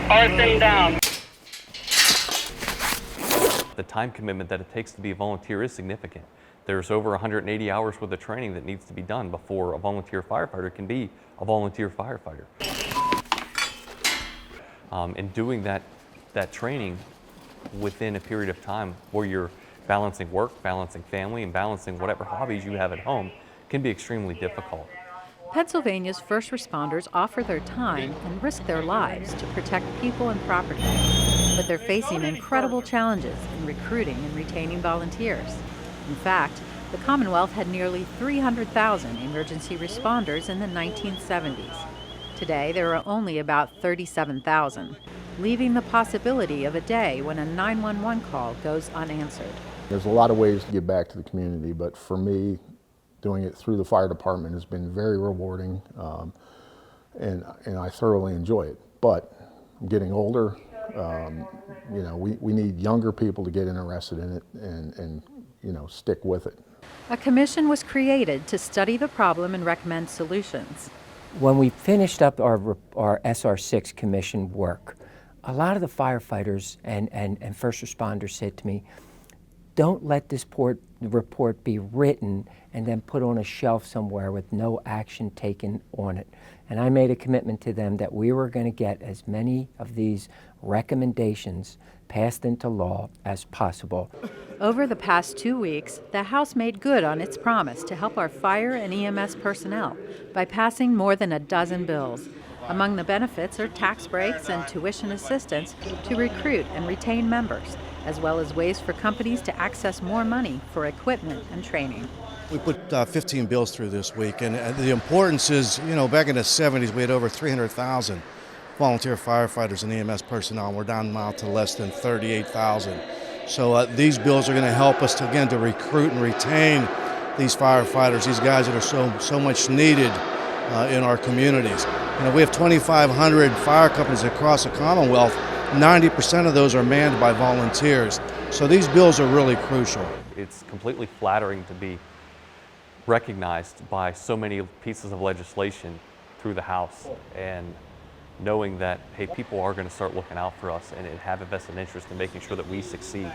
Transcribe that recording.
Arson down. The time commitment that it takes to be a volunteer is significant. There's over 180 hours worth of training that needs to be done before a volunteer firefighter can be a volunteer firefighter. And doing that training within a period of time where you're balancing work, balancing family, and balancing whatever hobbies you have at home can be extremely difficult. Pennsylvania's first responders offer their time and risk their lives to protect people and property, but they're facing incredible challenges in recruiting and retaining volunteers. In fact, the Commonwealth had nearly 300,000 emergency responders in the 1970s. Today, there are only about 37,000, leaving the possibility of a day when a 911 call goes unanswered. There's a lot of ways to give back to the community, but for me, doing it through the fire department has been very rewarding, and I thoroughly enjoy it. But I'm getting older. You know, we need younger people to get interested in it and you know, stick with it. A commission was created to study the problem and recommend solutions. When we finished up our SR6 commission work, a lot of the firefighters and first responders said to me, don't let this report be written and then put on a shelf somewhere with no action taken on it. And I made a commitment to them that we were going to get as many of these recommendations passed into law as possible. Over the past 2 weeks, the House made good on its promise to help our fire and EMS personnel by passing more than a dozen bills. Among the benefits are tax breaks and tuition assistance to recruit and retain members, as well as ways for companies to access more money for equipment and training. We put 15 bills through this week, and the importance is, you know, back in the 70s we had over 300,000 volunteer firefighters and EMS personnel. We're down now to less than 38,000. So these bills are going to help us to recruit and retain these firefighters, these guys that are so much needed in our communities. You know, we have 2,500 fire companies across the Commonwealth. 90% of those are manned by volunteers. So these bills are really crucial. It's completely flattering to be recognized by so many pieces of legislation through the House, and knowing that, hey, people are going to start looking out for us and have a vested interest in making sure that we succeed.